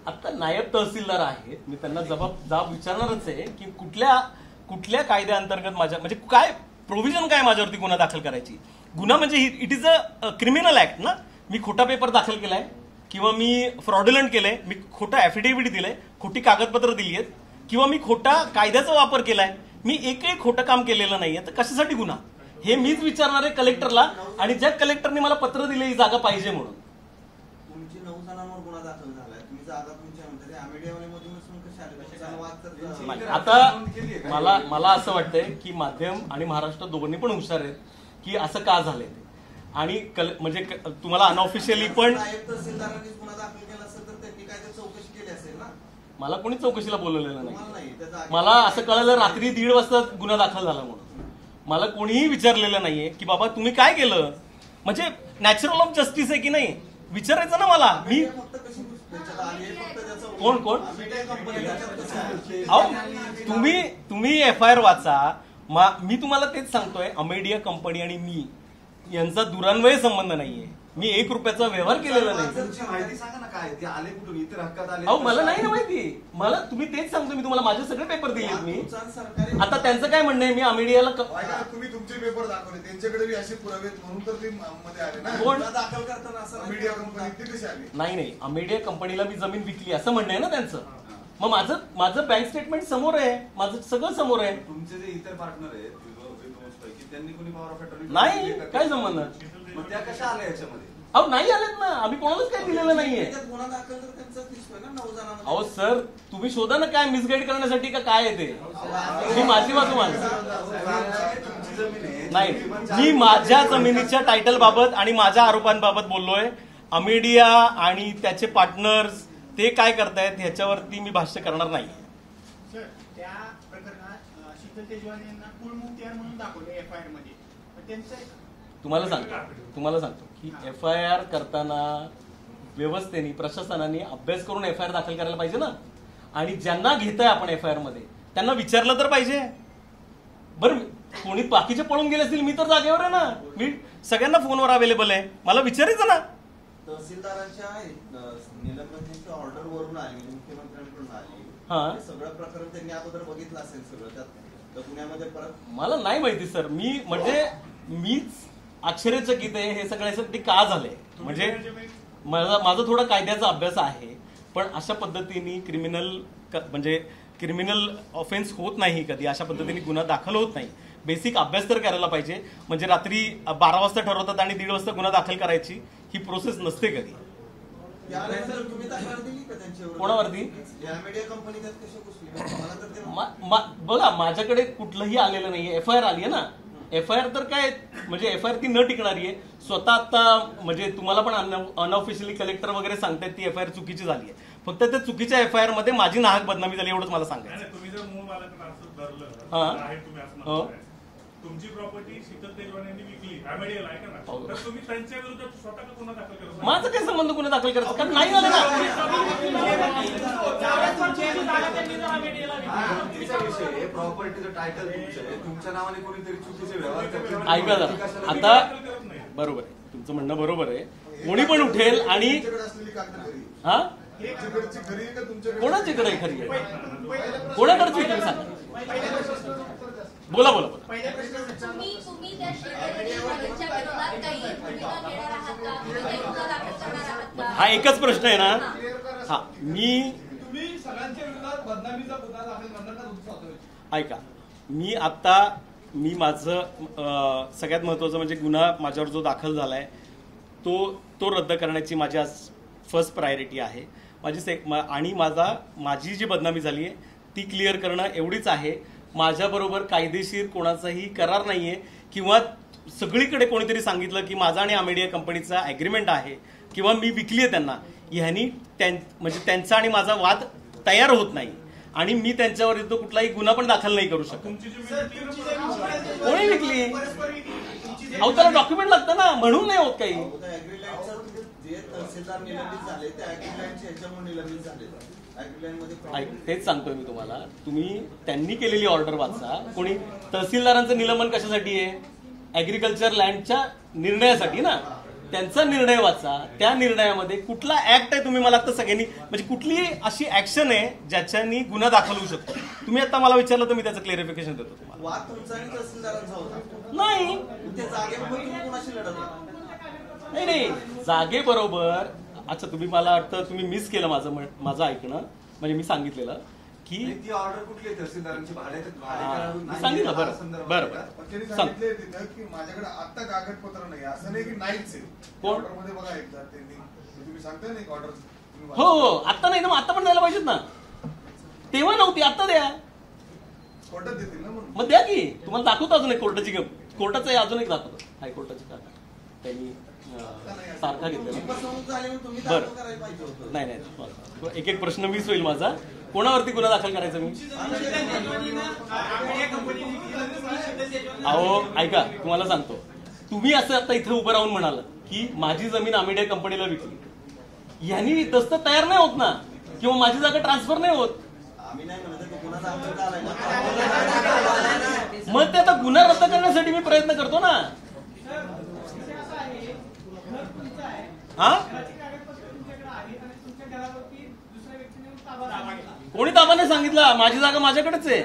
Speaker 1: आता नायब तहसीलदार आहेत. मी त्यांना जबाब विचारणारच आहे की कुठल्या कायद्याअंतर्गत माझ्या म्हणजे काय प्रोव्हिजन काय माझ्यावरती गुन्हा दाखल करायची? गुन्हा म्हणजे it is a criminal act ना. मी खोटा पेपर दाखल केलाय किंवा मी फ्रॉडुलंट केलंय, मी खोटा ऍफिडेव्हिट दिलंय, खोटी कागदपत्र दिली आहेत किंवा मी खोटा कायद्याचा वापर केलाय, मी एकही खोटं काम केलेलं नाहीये, तर कशासाठी गुन्हा? हे मीच विचारणार आहे कलेक्टरला. आणि ज्या कलेक्टरने मला पत्र दिले ही जागा पाहिजे म्हणून.
Speaker 5: तुमची 9 जणांवर गुन्हा दाखल झालाय, तुम्ही जागा तुमच्या म्हणता आमेडियामधूनच कशा आले?
Speaker 1: आता मला असं वाटतंय की माध्यम आणि महाराष्ट्र दोघांनी पण हुशार आहेत की असं का झालंय ते. आणि म्हणजे तुम्हाला अनऑफिशियली पण
Speaker 5: तहसीलदारांनीच गुन्हा दाखल केला असेल तर त्यांनी काय चौकशी केली असेल ना.
Speaker 1: मला कोणी चौकशीला बोलवलेलं नाही. मला असं कळलं रात्री 1:30 वाजता गुन्हा दाखल झाला म्हणून. मला कोणीही विचारलेलं नाहीये की बाबा तुम्ही काय केलं. म्हणजे नॅचरल ऑफ जस्टिस आहे की नाही विचारायचं ना मला. मी कोण कोण तुम्ही FIR वाचा. मी तुम्हाला तेच सांगतोय, अमेडिया कंपनी आणि मी यांचा दुरान्वय संबंध नाहीये. मी 1 रुपयाचा व्यवहार केलेला नाही. अहो मला नाही ना माहिती. मला तुम्ही तेच सांगतो, मी तुम्हाला माझे सगळे पेपर दिलेत मी. आता त्यांचं काय म्हणणं आहे, मी अमेडियाला
Speaker 6: तुम्ही तुमचे पेपर दाखवले, त्यांच्याकडे असे पुरावे म्हणून तर ते मध्ये आले ना.
Speaker 1: कोण
Speaker 5: दाखल करताना असं
Speaker 6: अमेडिया कंपनी ते कसे आले?
Speaker 1: नाही अमेडिया कंपनीला मी जमीन विकली असं म्हणणं आहे ना त्यांचं. मग माझं बँक स्टेटमेंट समोर आहे, माझं सगळं समोर आहे.
Speaker 7: तुमचे जे इतर पार्टनर आहेत त्यांनी कोणी पॉवर ऑफ अटॉर्नी
Speaker 1: नाही काय संबंध.
Speaker 7: मग त्या कशा आल्या याच्यामध्ये?
Speaker 1: अहो नाही आलेत ना, आम्ही कोणालाच काही दिलेलं नाहीये.
Speaker 5: गुन्हा दाखल तर त्यांचाच दिसतोय ना 9 जणांना.
Speaker 1: अहो सर तुम्ही शोधा ना काय मिसगाईड करण्यासाठी का काय आहे ते. मी माझी बाजू मांडतो. नाही मी माझ्या जमिनीच्या टायटल बाबत आणि माझ्या आरोपांबाबत बोललोय. अमेडिया आणि त्याचे पार्टनर्स ते काय करतायत ह्याच्यावरती मी भाष्य करणार नाही.
Speaker 8: त्या प्रकरणात शीतल तेजवाल यांना कुलमुखत्यार म्हणून दाखवले FIR मध्ये.
Speaker 1: तुम्हाला सांगतो की FIR करताना व्यवस्थेने प्रशासनाने अभ्यास करून FIR दाखल करायला पाहिजे ना. आणि ज्यांना घेताय आपण FIR मध्ये त्यांना विचारलं तर पाहिजे. बरं कोणी बाकीचे पळून गेले असतील, मी तर जागेवर आहे ना. मी सगळ्यांना फोनवर अवेलेबल आहे, मला विचारायचं ना.
Speaker 5: तहसीलदारांच्या निलंबनाची ऑर्डर वरून आली, मुख्यमंत्र्यांकडून आली. सगळं प्रकरण त्यांनी अगोदर बघितलं असेल सगळं. त्यात पुण्यामध्ये परत मला
Speaker 1: नाही माहिती सर. मीच आश्चर्यचकित आहे हे सगळ्यासाठी का झालंय. म्हणजे माझा थोडा कायद्याचा अभ्यास आहे, पण अशा पद्धतीने क्रिमिनल ऑफेन्स होत नाही कधी. अशा पद्धतीने गुन्हा दाखल होत नाही. बेसिक अभ्यास तर करायला पाहिजे. म्हणजे रात्री 12 वाजता ठरवतात आणि 1:30 वाजता गुन्हा दाखल करायची ही प्रोसेस नसते कधी. कोणावरती बघा माझ्याकडे कुठलंही आलेलं नाहीये. FIR आली आहे ना. FIR तर काय म्हणजे FIR ती न टिकणारी आहे. स्वतः आता म्हणजे तुम्हाला पण अनऑफिशियली कलेक्टर वगैरे सांगतायत ती FIR चुकीची झाली आहे. फक्त त्या चुकीच्या FIR मध्ये माझी नाहक बदनामी झाली एवढंच मला सांगायचं. तुमची प्रॉपर्टी शीतल तेजवाल यांनी विकली अमेडियाला आहे का ना, तर तुम्ही त्यांच्या विरुद्ध स्वतः गुन्हा दाखल करा. माझं काय संबंध गुन्हा दाखल करायचं, कारण नाही झालं ना.
Speaker 7: प्रॉपर्टीचं टायटल तुमच्या नावाने कोणीतरी चुकीचे व्यवहार करते.
Speaker 1: ऐका जरा आता बरोबर आहे तुमचं म्हणणं, बरोबर आहे. कोणी पण उठेल आणि हा कोणाच्याकडे खरी आहे, कोणाकडची तुम्ही सांगा. बोला. हा एकच प्रश्न आहे ना. हा मी ऐका मी माझं सगळ्यात महत्वाचं म्हणजे गुन्हा माझ्यावर जो दाखल झालाय तो रद्द करण्याची माझी आज फर्स्ट प्रायोरिटी आहे. आणि माझी जी बदनामी झाली आहे ती क्लिअर करणं एवढीच आहे. माझ्याबरोबर कायदेशीर कोणाचाही करार नाहीये किंवा सगळीकडे कोणीतरी सांगितलं की माझा आणि अमेडिया कंपनीचा ॲग्रीमेंट आहे किंवा मी विकली आहे त्यांना. ह्यानी म्हणजे त्यांचा आणि माझा वाद तयार होत नाही आणि मी त्यांच्यावर कुठलाही गुन्हा पण दाखल नाही करू शकत. कोणी विकली अहो त्याला डॉक्युमेंट लागतं ना, म्हणून नाही होत काही. तेच सांगतोय मी तुम्हाला. त्यांनी केलेली ऑर्डर वाचा. कोणी तहसीलदारांचं निलंबन कशासाठी आहे, ऍग्रिकल्चर लँडच्या निर्णयासाठी ना. त्यांचा निर्णय वाचा. त्या निर्णयामध्ये कुठला ऍक्ट आहे तुम्ही मला आता सगळ्यांनी म्हणजे कुठली अशी ऍक्शन आहे ज्याच्यानी गुन्हा दाखल होऊ शकतो. तुम्ही आता मला विचारलं तर मी त्याचं क्लिअरिफिकेशन देतो तुम्हाला.
Speaker 5: वाद तुमचा आणि तहसीलदारांचा होता
Speaker 1: नाही
Speaker 5: ते जागेवर तुम्ही कोणाशी लढत
Speaker 1: नाही जागेबरोबर. अच्छा तुम्ही मला वाटतं तुम्ही मिस केलं माझं ऐकणं. म्हणजे मी सांगितलेलं की
Speaker 7: ती ऑर्डर कुठली आहे तहसीलदारांची
Speaker 1: सांगितलं. बरं
Speaker 6: त्यांनी
Speaker 1: सांग.
Speaker 6: सांगितले तिथं की माझ्याकडे आता कागदपत्र नाही, असं नाही की नाहीच आहे.
Speaker 1: कोण?
Speaker 6: ऑर्डर मध्ये बघा एकदा त्यांनी तुम्ही सांगताय ना ऑर्डर.
Speaker 1: हो आता नाही ना मग आता पण द्यायला पाहिजेत ना. तेव्हा नव्हती आता द्या.
Speaker 6: कोर्टात देतील ना म्हणून.
Speaker 1: मग द्या की तुम्हाला दाखवतो अजून एक कोर्टाचं अजून एक दाखवतो. हायकोर्टाची कागद त्यांनी सारखा घेतलेला. बरं नाही एक प्रश्न मिस होईल माझा. कोणावरती गुन्हा दाखल करायचा मी? अहो ऐका तुम्हाला सांगतो. तुम्ही असं आता इथे उभं राहून म्हणाल की माझी जमीन आमिडे कंपनीला विकली. यांनी तसं तयार नाही होत ना किंवा माझी जागा ट्रान्सफर नाही होत. मग ते आता गुन्हा रद्द करण्यासाठी मी प्रयत्न करतो ना. हा कोणी ताबा नाही सांगितलं. माझी जागा माझ्याकडेच आहे.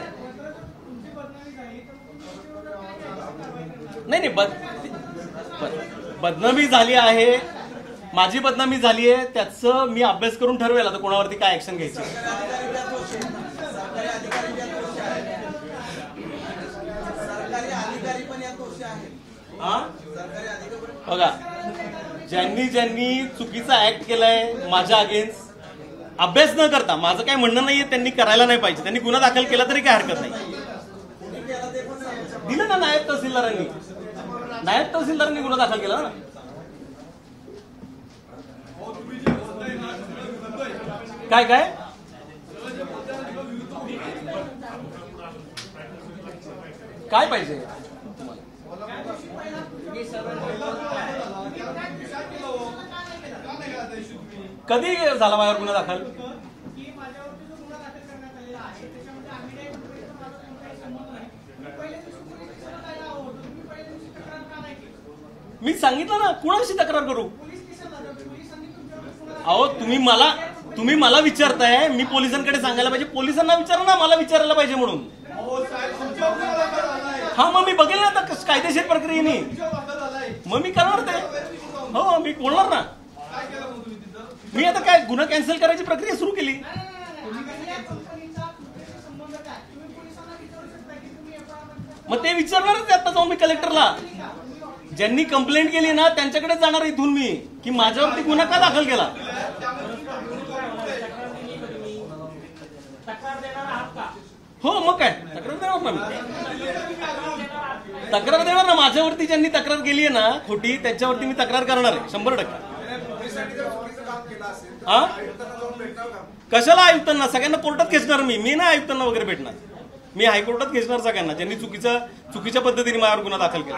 Speaker 1: नाही बदनामी झाली आहे. माझी बदनामी झाली आहे त्याचं मी अभ्यास करून ठरवेल आता कोणावरती काय ऍक्शन घ्यायची. बघा ज्यांनी चुकीचा ऍक्ट केलाय माझ्या अगेन्स्ट अभ्यास न करता माझं काय म्हणणं नाहीये त्यांनी करायला नाही पाहिजे. त्यांनी गुन्हा दाखल केला तरी काय हरकत नाही. दिलं ना नायब तहसीलदारांनी गुन्हा दाखल केला ना. काय काय पाहिजे कधी झाला माझ्यावर गुन्हा दाखल? मी सांगितलं ना कुणाशी तक्रार करू. अहो तुम्ही मला विचारताय मी पोलिसांकडे सांगायला पाहिजे. पोलिसांना विचारा ना मला विचारायला पाहिजे म्हणून. हा मग मी बघेल ना आता कायदेशीर प्रक्रियेने मग मी करणार ते. हो मी बोलणार ना. मी आता काय गुन्हा कॅन्सल करायची प्रक्रिया सुरू केली. मग ते विचारणारच आता जाऊन मी कलेक्टरला. ज्यांनी कंप्लेंट केली ना त्यांच्याकडे जाणार इथून मी की माझ्यावरती गुन्हा का दाखल केला. हो मग काय तक्रार देणार ना मी. तक्रार देणार ना. माझ्यावरती ज्यांनी तक्रार केली आहे ना खोटी त्यांच्यावरती मी तक्रार करणार आहे 100%. हा कशाला आयुक्तांना सगळ्यांना कोर्टात खेचणार मी नाही आयुक्तांना वगैरे भेटणार. मी हायकोर्टात खेचणार सगळ्यांना ज्यांनी चुकीच्या पद्धतीने माझ्यावर गुन्हा दाखल केला.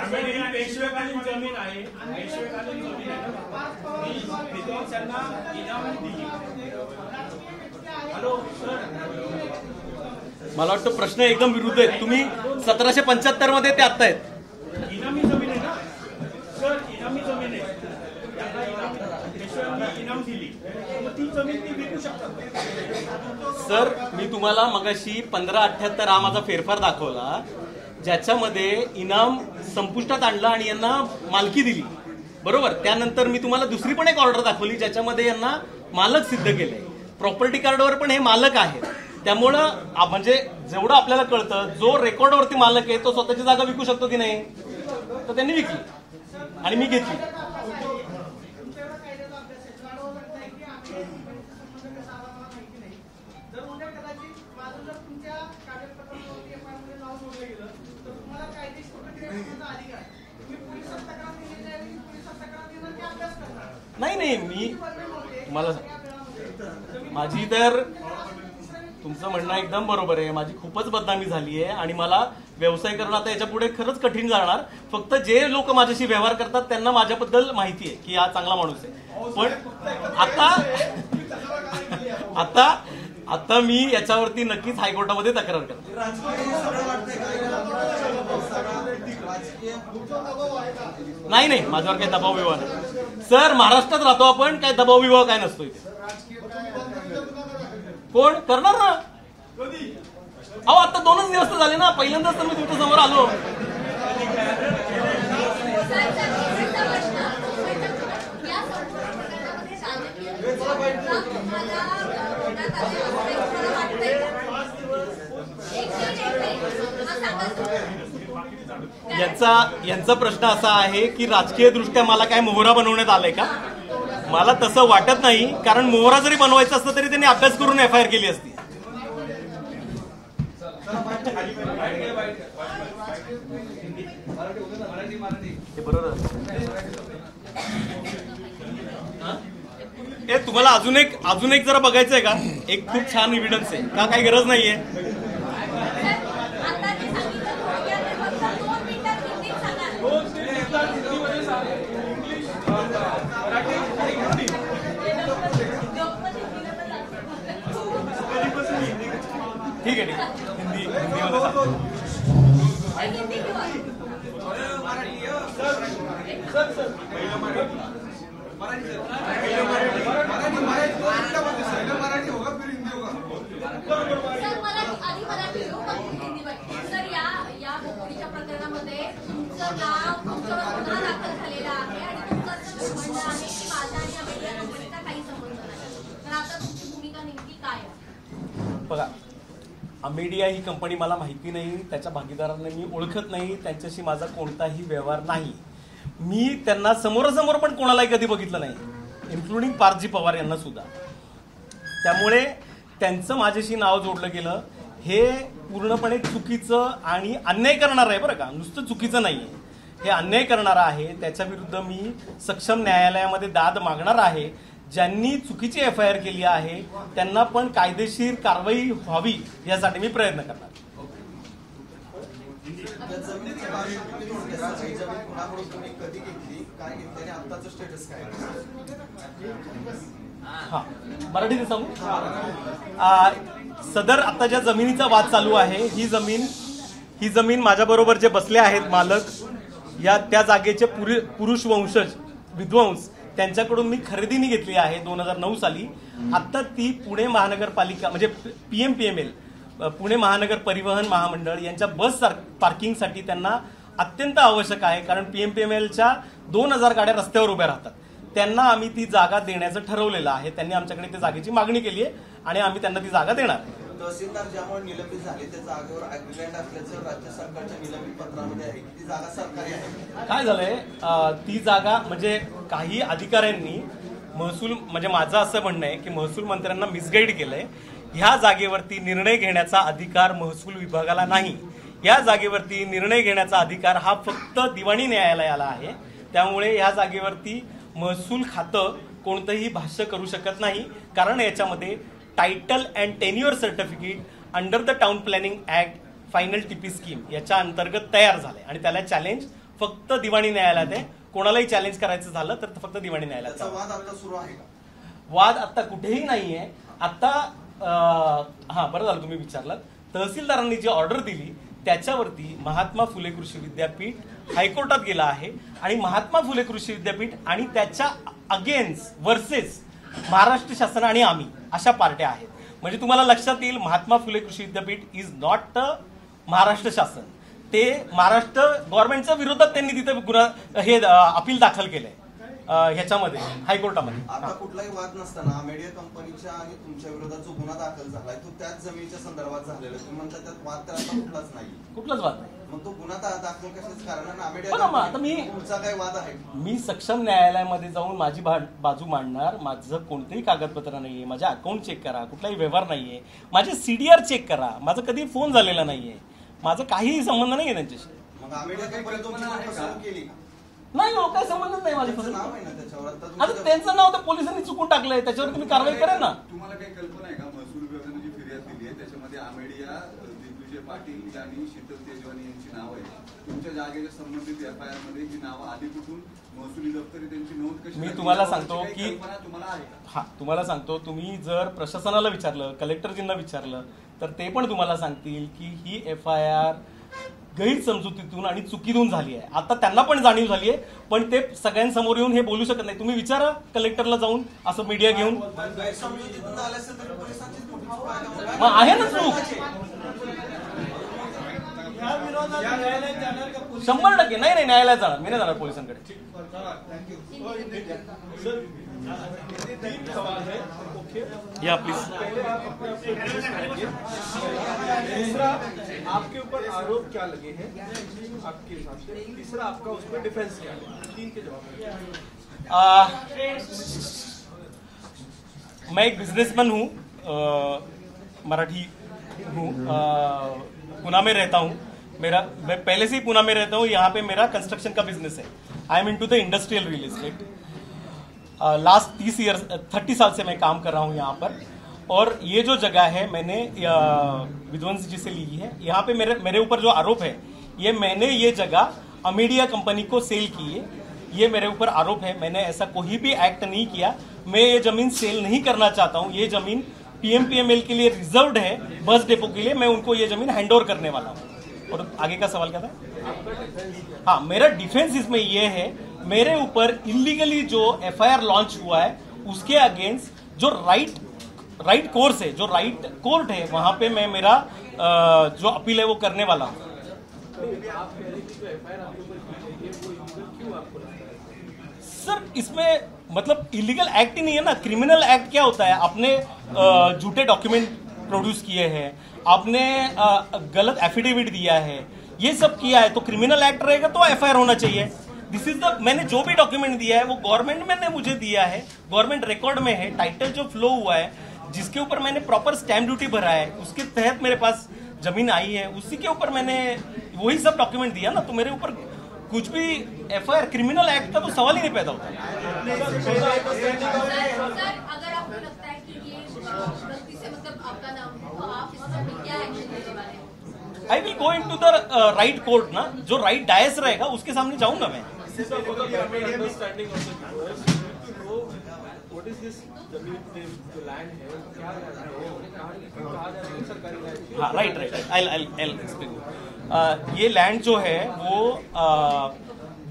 Speaker 1: मला वाटतं प्रश्न एकदम विरुद्ध आहेत. तुम्ही 1775 मध्ये ते आता आहेत.
Speaker 9: इनामी जमीन आहे ना सर. इनामी जमीन आहे इनाम दिली ती जमीन ती विकू शकतात.
Speaker 1: सर मी तुम्हाला मगाशी 1578 हा माझा फेरफार दाखवला ज्याच्यामध्ये इनाम संपुष्टात आणलं आणि यांना मालकी दिली. बरोबर. त्यानंतर मी तुम्हाला दुसरी पण एक ऑर्डर दाखवली ज्याच्यामध्ये यांना मालक सिद्ध केलंय. प्रॉपर्टी कार्डवर पण हे मालक आहेत. त्यामुळं म्हणजे जेवढं आपल्याला कळतं जो रेकॉर्डवरती मालक आहे तो स्वतःची जागा विकू शकतो की नाही. तर त्यांनी विकली आणि मी घेतली. नाही मी तुम्हाला माझी तर तुमचं म्हणणं एकदम बरोबर आहे. माझी खूपच बदनामी झाली आहे आणि मला व्यवसाय करणं आता याच्या पुढे खरंच कठीण जाणार. फक्त जे लोक माझ्याशी व्यवहार करतात त्यांना माझ्याबद्दल माहिती आहे की हा चांगला माणूस आहे. पण आता मी याच्यावरती नक्कीच हायकोर्टामध्ये तक्रार करतो. नाही नाही, माझ्यावर काही दबाव विवाह नाही सर. महाराष्ट्रात राहतो आपण, काय दबाव विवाह काय नसतो इथे. कोण करणार ना? अहो आता 2च दिवस झाले ना, पहिल्यांदाच तर मी तुमच्या समोर आलो. यांचा प्रश्न असा आहे की राजकीय दृष्ट्या मला काय मोहरा बनवण्यात आलाय का? मला तसं वाटत नाही, कारण मोहरा जरी बनवायचा असतं तरी त्यांनी अभ्यास करून FIR केली असती. तुम्हाला अजून एक जरा बघायचं आहे का? एक खूप छान एव्हिडन्स आहे का? काही गरज नाहीये. ठीक आहे, हिंदीमध्ये सांगतो. बघा, अमेडिया ही कंपनी मला माहिती नाही, त्याच्या भागीदारांना मी ओळखत नाही, त्यांच्याशी माझा कोणताही व्यवहार नाही. मी त्यांना समोरासमोर पण कोणालाही कधी बघितलं नाही, इन्क्लुडिंग पारजी पवार यांना सुद्धा. त्यामुळे त्यांचं माझ्याशी नाव जोडलं गेलं हे पूर्णपणे चुकीचं आणि अन्याय करणार आहे बरं का, नुसतं चुकीचं नाहीये, हे अन्याय करणारं आहे. त्याच्या विरुद्ध मी सक्षम न्यायालयामध्ये दाद मागणार आहे. ज्यांनी चुकीची FIR केली आहे त्यांना पण कायदेशीर कारवाई व्हावी यासाठी मी प्रयत्न करणार. हा, मराठीत सांगू. सदर आता ज्या जमिनीचा वाद चालू आहे, ही जमीन माझ्या बरोबर जे बसले आहेत मालक, या त्या जागेचे पुरुष वंशज विद्वांस त्यांच्याकडून मी खरेदीने घेतली आहे 2009 साली. आता ती पुणे महानगरपालिका म्हणजे PMPML पुणे महानगर परिवहन महामंडळ यांच्या बस पार्किंगसाठी त्यांना अत्यंत आवश्यक आहे, कारण PMPMLच्या 2000 गाड्या रस्त्यावर उभ्या राहतात. त्यांना आम्ही ती जागा देण्याचं ठरवलेलं आहे. त्यांनी आमच्याकडे त्या जागेची मागणी केली आहे आणि आम्ही त्यांना ती जागा देणार.
Speaker 5: तहसीलदार ज्यामुळे निलंबित झाले त्या जागेवर अग्रीलँड असल्याचं राज्य सरकारच्या निलंबित पत्रामध्ये आहे. ती जागा सरकारी आहे.
Speaker 1: काय झालंय, ती जागा म्हणजे काही अधिकाऱ्यांनी महसूल म्हणजे माझं असं म्हणणं आहे की महसूल मंत्र्यांना मिसगाईड केलंय. ह्या जागेवरती निर्णय घेण्याचा अधिकार महसूल विभागाला नाही. या जागेवरती निर्णय घेण्याचा अधिकार हा फक्त दिवाणी न्यायालयाला आहे. त्यामुळे या जागेवरती महसूल खातं कोणतंही भाष्य करू शकत नाही, कारण याच्यामध्ये title and tenure certificate under the town planning act final TP scheme याच्या अंतर्गत तयार झाले आणि त्याला चॅलेंज फक्त दिवाणी न्यायालयात आहे. कोणालाही चॅलेंज करायचं झालं तर फक्त दिवाणी न्यायालयात.
Speaker 5: वाद आता सुरू आहे का?
Speaker 1: वाद आता कुठेही नाहीये. आता हा, बरं झालं तुम्ही विचारलात. तहसीलदारांनी जी ऑर्डर दिली त्याच्यावरती महात्मा फुले कृषी विद्यापीठ हायकोर्टात गेला आहे आणि महात्मा फुले कृषी विद्यापीठ आणि त्याच्या अगेन्स्ट वर्सेस महाराष्ट्र शासन आणि आम्ही अशा पार्ट्या आहेत. म्हणजे तुम्हाला लक्षात येईल, महात्मा फुले कृषी विद्यापीठ इज नॉट महाराष्ट्र शासन. ते महाराष्ट्र गव्हर्नमेंटच्या विरोधात त्यांनी तिथे गुन्हा हे अपील दाखल केलंय ह्याच्यामध्ये हायकोर्टामध्ये.
Speaker 5: आता कुठलाही वाद नसताना अमेडिया कंपनीच्या आणि तुमच्या विरोधात जो गुन्हा दाखल झालाय तो त्याच जमिनीच्या संदर्भात झालेला. तुम्ही म्हणता त्यात वाद तर आता कुठलाच
Speaker 1: वाद नाही.
Speaker 5: मग तो गुन्हा दाखल कशाच कारण
Speaker 1: अमेडिया
Speaker 5: तुमचा काही वाद आहे?
Speaker 1: मी सक्षम न्यायालयामध्ये जाऊन माझी बाजू मांडणार. माझं कोणतेही कागदपत्र नाहीये, माझे अकाउंट चेक करा, कुठलाही व्यवहार नाहीये, माझे CDR चेक करा, माझा कधी फोन झालेला नाहीये, माझा काहीही संबंध नाहीये त्यांच्याशी.
Speaker 5: मग अमेडिया काही केली
Speaker 1: नाही हो, काय संबंध नाही माझ्या.
Speaker 5: नाव आहे ना त्याच्यावर,
Speaker 1: आता त्यांचं नाव तर पोलिसांनी चुकून टाकलंय, त्याच्यावर तुम्ही कारवाई करा ना.
Speaker 7: तुम्हाला काही कल्पना आहे का महसूल विभागाने जी फिर्याद दिली आहे त्याच्यामध्ये अमेडिया, दिग्विजय पाटील आणि शीतल तेजवानी यांची नाव आहे. तुमच्या जागेच्या संबंधित FIR मध्ये ही नावं आधी कुठून, महसुली दप्तरी त्यांची नोंद कशी?
Speaker 1: मी तुम्हाला सांगतो की
Speaker 7: तुम्हाला आहे का?
Speaker 1: हा, तुम्हाला सांगतो, तुम्ही जर प्रशासनाला विचारलं, कलेक्टरजींना विचारलं तर ते पण तुम्हाला सांगतील की ही FIR गैरसमजुतीतून आणि चुकीतून झाली आहे. आता त्यांना पण जाणीव झाली आहे, पण ते सगळ्यांसमोर येऊन हे बोलू शकत नाही. तुम्ही विचारा कलेक्टरला जाऊन असं मीडिया घेऊन. मग आहे ना चूक, 100% नाही न्यायालयात जाणार, मी नाही जाणार पोलिसांकडे. या प्लीज.
Speaker 9: आपके ऊपर आरोप क्या लगे हैं आपके हिसाब से, तीसरा आपका उस पर डिफेंस क्या है, 3 के जवाब.
Speaker 1: मैं एक बिजनेसमैन हूँ, मराठी हूँ, पुणे में रहता हूँ. मैं पहले से ही पुणे में रहता हूँ. यहाँ पे मेरा कंस्ट्रक्शन का बिजनेस है. I am into the industrial real estate. Last 30 साल से मैं काम कर रहा हूँ यहाँ पर. और ये जो जगह है मैंने विध्वंस जी से ली है. यहाँ पे मेरे ऊपर जो आरोप है, ये मैंने ये जगह अमेडिया कंपनी को सेल की है. ये मेरे ऊपर आरोप है. मैंने ऐसा कोई भी एक्ट नहीं किया. मैं ये जमीन सेल नहीं करना चाहता हूँ. ये जमीन पीएमपीएमएल के लिए रिजर्व्ड है, बस डेपो के लिए. मैं उनको ये जमीन हैंड ओवर करने वाला हूँ. और आगे का सवाल क्या था? हाँ, मेरा डिफेंस इसमें ये है, मेरे ऊपर इलीगली जो एफआईआर लॉन्च हुआ है उसके अगेंस्ट जो राइट कोर्स है, जो राइट कोर्ट है, वहां पे मैं मेरा जो अपील है वो करने वाला हूँ. सर इसमें मतलब इलीगल एक्ट ही नहीं है ना. क्रिमिनल एक्ट क्या होता है? आपने झूठे डॉक्यूमेंट प्रोड्यूस किए हैं, आपने गलत एफिडेविट दिया है, ये सब किया है, तो क्रिमिनल एक्ट रहेगा तो एफआईआर होना चाहिए. दिस इज द, मैंने जो भी डॉक्यूमेंट दिया है वो गवर्नमेंट ने मुझे दिया है, गवर्नमेंट रिकॉर्ड में है. टाइटल जो फ्लो हुआ है, जिसके ऊपर मैंने प्रॉपर स्टैम्प ड्यूटी भरा है, उसके तहत मेरे पास जमीन आई है, उसी के ऊपर मैंने वही सब डॉक्यूमेंट दिया ना. तो मेरे ऊपर कुछ भी एफआईआर, क्रिमिनल एक्ट का तो सवाल ही नहीं पैदा होता.
Speaker 10: अगर आपको लगता है कि ये गलती से मतलब आपका नाम है, तो आप इसमें क्या एक्शन लेने वाले हैं?
Speaker 1: I will go into the right court ना. जो राइट डायस रहेगा उसके सामने जाऊंगा मैं. हाँ, राइट. I explain. ये लैंड जो है वो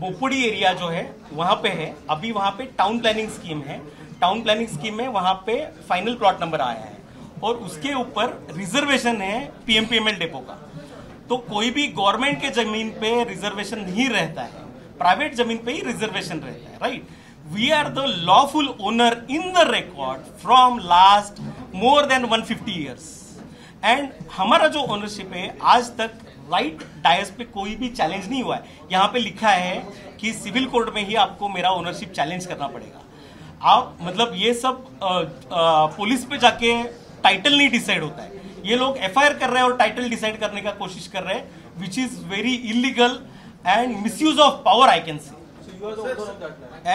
Speaker 1: बोपुड़ी एरिया जो है वहां पे है. अभी वहां पे टाउन प्लानिंग स्कीम है. टाउन प्लानिंग स्कीम में वहां पे फाइनल प्लॉट नंबर आया है और उसके ऊपर रिजर्वेशन है पीएमपीएमएल डेपो का. तो कोई भी गवर्नमेंट के जमीन पे रिजर्वेशन नहीं रहता है, प्राइवेट जमीन पे ही रिजर्वेशन रहता है. Right. We are the lawful owner in the record from last more than 150 years. And हमारा जो ओनरशिप है आज तक राइट डायस पे कोई भी चैलेंज नहीं हुआ है. यहाँ पे लिखा है कि सिविल कोर्ट में ही आपको मेरा ओनरशिप चैलेंज करना पड़ेगा. आप मतलब ये सब पुलिस पे जाके टाइटल नहीं डिसाइड होता है. ये लोग एफआईआर कर रहे हैं और टाइटल डिसाइड करने का कोशिश कर रहे हैं, which is very illegal end misuse of power. I can say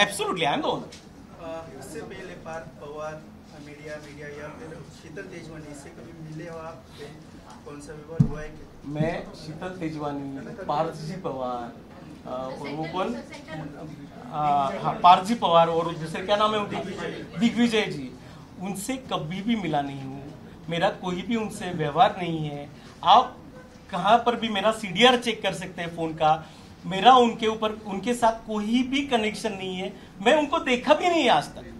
Speaker 1: absolutely I am the owner.
Speaker 9: इससे पहले पार्थ पवार मीडिया या फिर शीतल तेजवानी इससे कभी मिले हो आप? कौन सा विवाद हुआ है?
Speaker 1: मैं शीतल तेजवानी, पार्थजी पवार और वो कौन, हाँ पार्थजी पवार और दूसरे क्या नाम है उनका, दिग्विजय जी, उनसे कभी भी मिला नहीं हूँ. मेरा कोई भी उनसे व्यवहार नहीं है. आप कहाँ पर भी मेरा सीडीआर चेक कर सकते हैं फोन का. मेरा उनके ऊपर, उनके साथ कोई भी कनेक्शन नहीं है. मैं उनको देखा भी नहीं है आज तक.